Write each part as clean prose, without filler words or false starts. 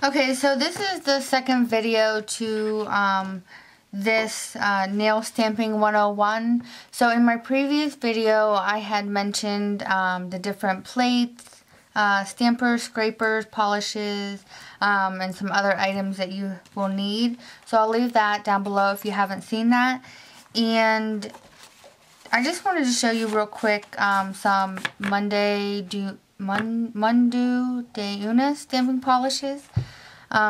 Okay, so this is the second video to this nail stamping 101. So in my previous video I had mentioned the different plates, stampers, scrapers, polishes, and some other items that you will need. So I'll leave that down below if you haven't seen that. And I just wanted to show you real quick some mundo de una stamping polishes.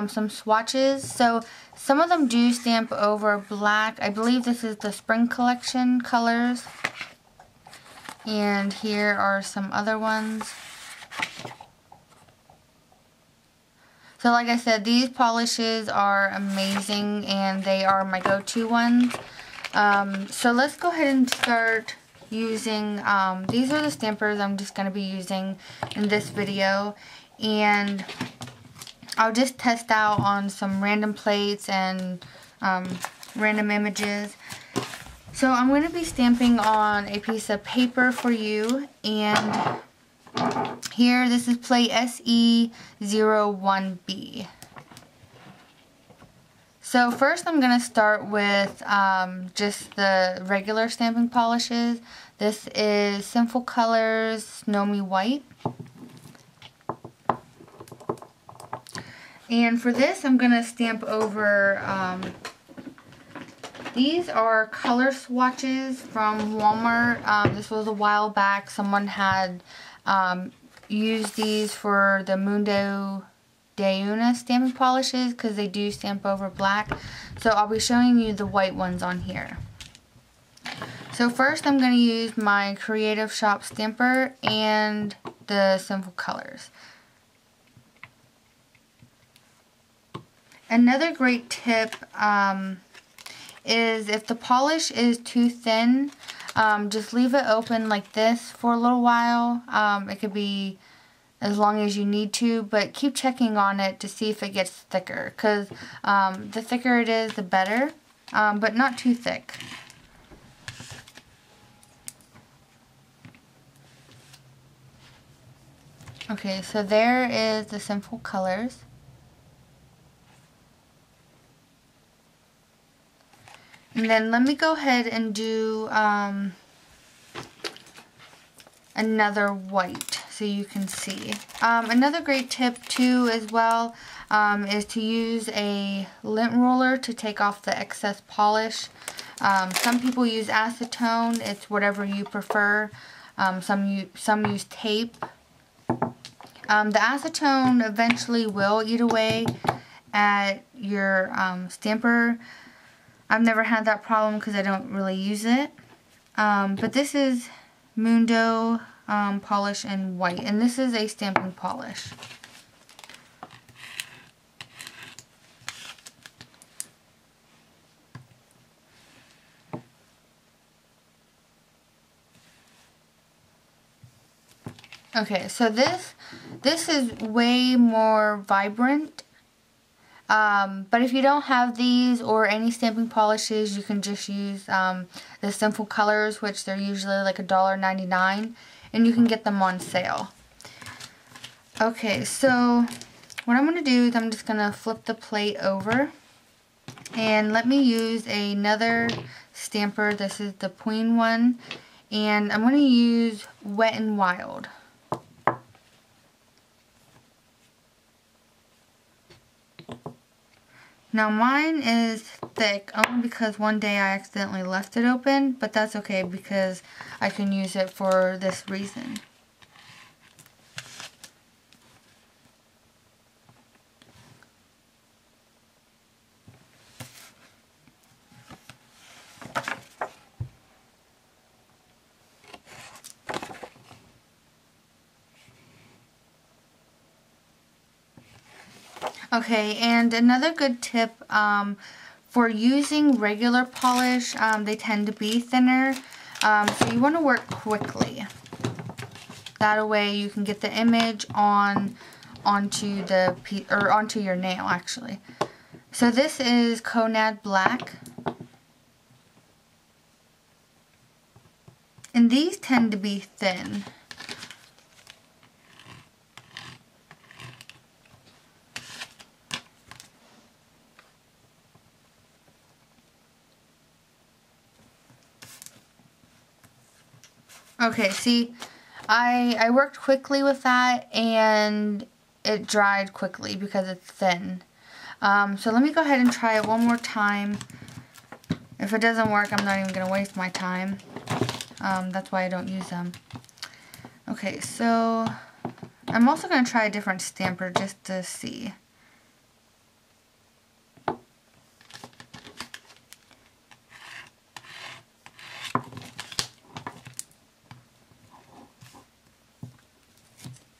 Some swatches. So some of them do stamp over black. I believe this is the spring collection colors. And here are some other ones. So like I said, these polishes are amazing and they are my go-to ones. So let's go ahead and start using, these are the stampers I'm just going to be using in this video. And I'll just test out on some random plates and random images. So I'm going to be stamping on a piece of paper for you, and here this is plate SE01B. So first I'm going to start with just the regular stamping polishes. This is Simple Colors Snowy White. And for this, I'm going to stamp over, these are color swatches from Walmart. This was a while back. Someone had used these for the Mundo de Una stamping polishes because they do stamp over black. So I'll be showing you the white ones on here. So first I'm going to use my Creative Shop stamper and the Simple Colors. Another great tip is if the polish is too thin, just leave it open like this for a little while. It could be as long as you need to, but keep checking on it to see if it gets thicker, because the thicker it is, the better, but not too thick. Okay, so there is the Simple Colors. And then let me go ahead and do another white so you can see. Another great tip too as well is to use a lint roller to take off the excess polish. Some people use acetone, it's whatever you prefer. Some use tape. The acetone eventually will eat away at your stamper. I've never had that problem because I don't really use it. But this is Mundo polish in white, and this is a stamping polish. Okay, so this is way more vibrant. But if you don't have these or any stamping polishes, you can just use the Simple Colors, which they're usually like $1.99, and you can get them on sale. Okay, so what I'm going to do is I'm just going to flip the plate over, and let me use another stamper. This is the Queen one, and I'm going to use Wet n Wild. Now mine is thick only because one day I accidentally left it open, but that's okay because I can use it for this reason. Okay, and another good tip for using regular polish, they tend to be thinner, so you want to work quickly. That way you can get the image onto your nail actually. So this is Conad Black, and these tend to be thin. Okay, see, I worked quickly with that and it dried quickly because it's thin. So let me go ahead and try it one more time. If it doesn't work, I'm not even going to waste my time. That's why I don't use them. Okay, so I'm also going to try a different stamper just to see.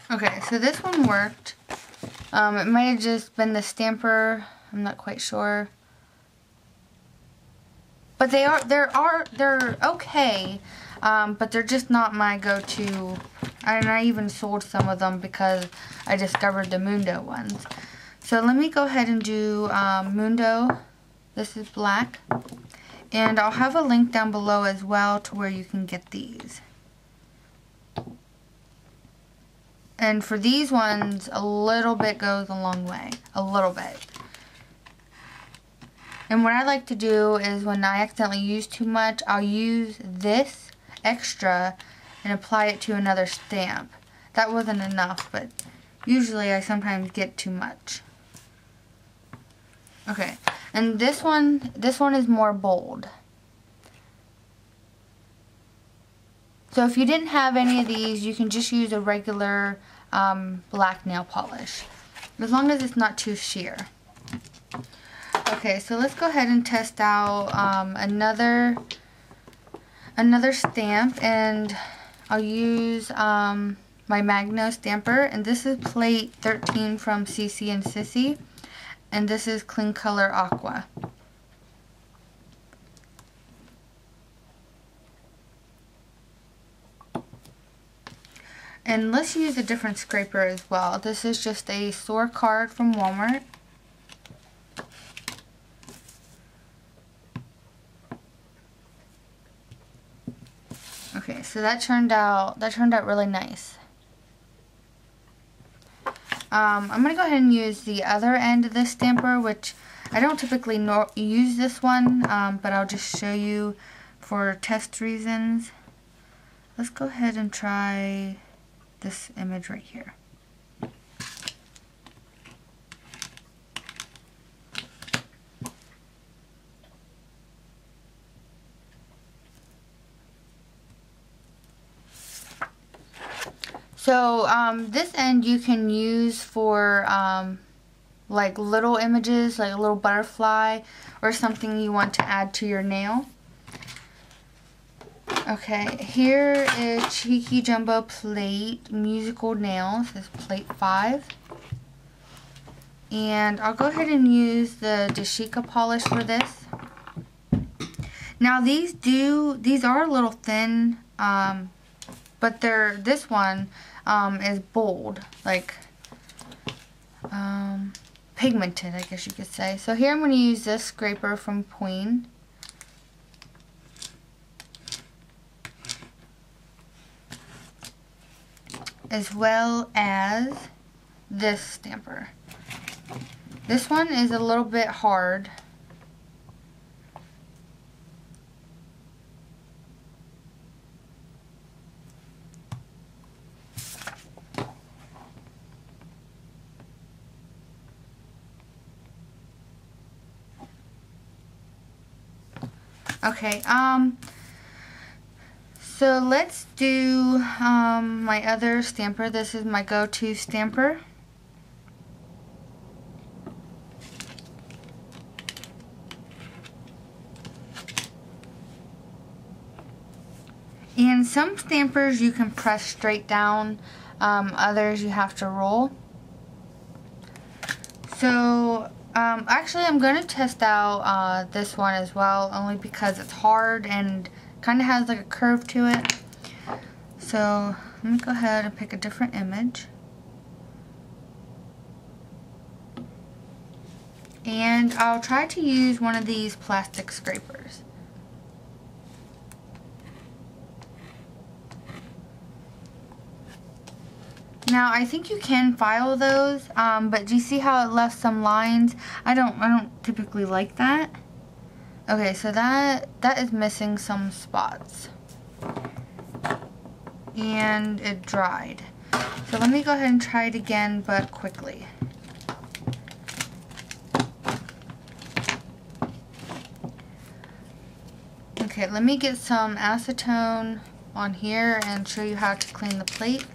Okay, so this one worked. It might have just been the stamper. I'm not quite sure. But they're okay. But they're just not my go-to. And I even sold some of them because I discovered the Mundo ones. So let me go ahead and do Mundo. This is black. And I'll have a link down below as well to where you can get these. And for these ones, a little bit goes a long way. A little bit. And what I like to do is when I accidentally use too much, I'll use this extra and apply it to another stamp. That wasn't enough, but usually I sometimes get too much. Okay, and this one is more bold. So if you didn't have any of these, you can just use a regular black nail polish, as long as it's not too sheer. Okay, so let's go ahead and test out another stamp, and I'll use my Magno stamper, and this is plate 13 from CC and Sissy, and this is Clean Color Aqua. And let's use a different scraper as well. This is just a store card from Walmart. Okay, so that turned out really nice. I'm gonna go ahead and use the other end of this stamper, which I don't typically use this one, but I'll just show you for test reasons. Let's go ahead and try this image right here. So this end you can use for like little images, like a little butterfly or something you want to add to your nail. Okay, here is Cheeky Jumbo Plate Musical Nails. This is plate 5. And I'll go ahead and use the Dashika polish for this. Now these are a little thin, but this one is bold, like pigmented, I guess you could say. So here I'm going to use this scraper from Queen. As well as this stamper. This one is a little bit hard. Okay, so let's do my other stamper. This is my go-to stamper. And some stampers you can press straight down, others you have to roll. So actually I'm going to test out this one as well, only because it's hard and kind of has like a curve to it. So let me go ahead and pick a different image. And I'll try to use one of these plastic scrapers. Now I think you can file those, but do you see how it left some lines? I don't typically like that. Okay, so that is missing some spots. and it dried. So let me go ahead and try it again, but quickly. Okay, let me get some acetone on here and show you how to clean the plate.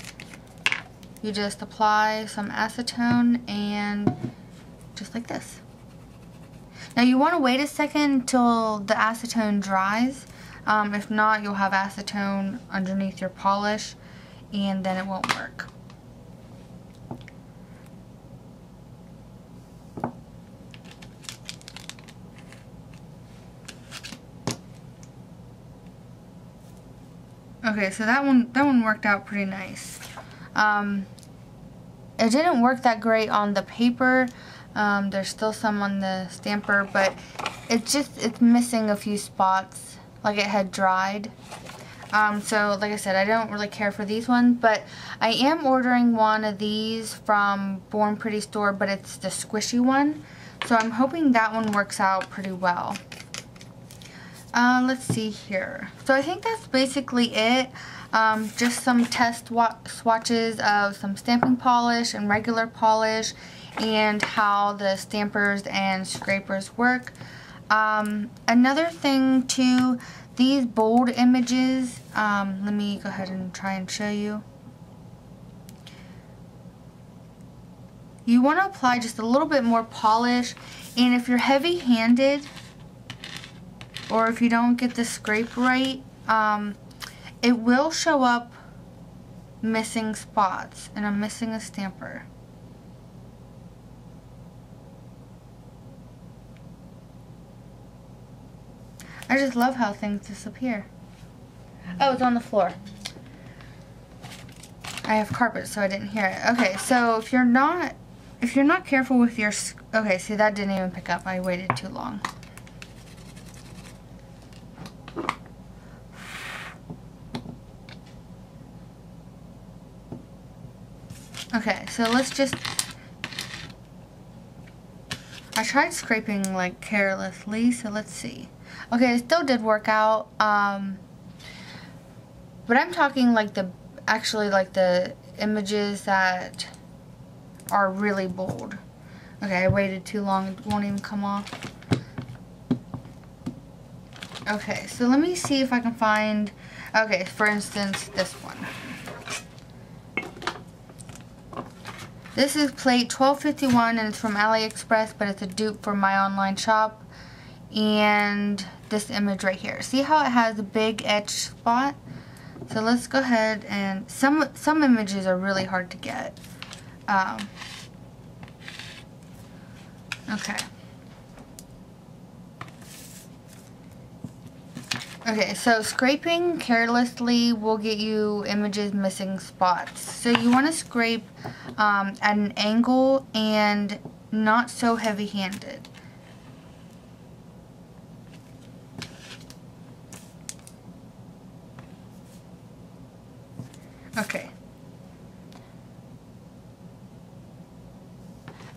You just apply some acetone and just like this. Now you want to wait a second until the acetone dries. If not, you'll have acetone underneath your polish and then it won't work. Okay, so that one worked out pretty nice. It didn't work that great on the paper. There's still some on the stamper, but it's missing a few spots, like it had dried. So like I said, I don't really care for these ones, but I am ordering one of these from Born Pretty store, but it's the squishy one. So I'm hoping that one works out pretty well. Let's see here. So I think that's basically it. Just some test swatches of some stamping polish and regular polish and how the stampers and scrapers work. Another thing too, these bold images, let me go ahead and try and show you. You want to apply just a little bit more polish, and if you're heavy-handed or if you don't get the scrape right, it will show up missing spots, and I'm missing a stamper. I just love how things disappear. Oh, it's on the floor. I have carpet, so I didn't hear it. Okay, so if you're not careful with your, okay, see, that didn't even pick up. I waited too long. Okay, so let's just, I tried scraping like carelessly, so let's see. Okay, it still did work out, but I'm talking like actually like the images that are really bold. Okay, I waited too long, it won't even come off. Okay, so let me see if I can find, okay, for instance, this one. This is plate 1251 and it's from AliExpress, but it's a dupe for my online shop. And this image right here. See how it has a big etch spot? So let's go ahead and some images are really hard to get. Okay. Okay, so scraping carelessly will get you images missing spots. So you want to scrape at an angle and not so heavy-handed. Okay.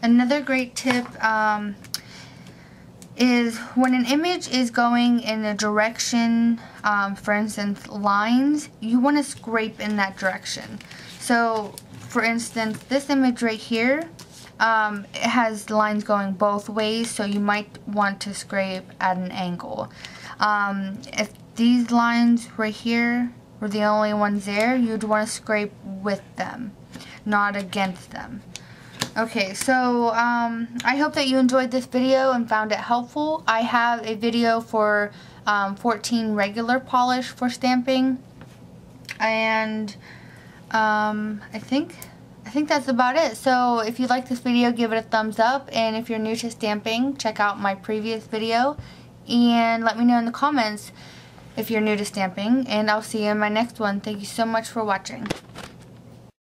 Another great tip is when an image is going in a direction, for instance lines, you want to scrape in that direction. So for instance, this image right here, it has lines going both ways, so you might want to scrape at an angle. If these lines right here were the only ones there, you'd want to scrape with them, not against them. Okay, so I hope that you enjoyed this video and found it helpful. I have a video for 14 regular polish for stamping, and I think that's about it. So if you like this video, give it a thumbs up, and if you're new to stamping, check out my previous video and let me know in the comments if you're new to stamping, and I'll see you in my next one. Thank you so much for watching.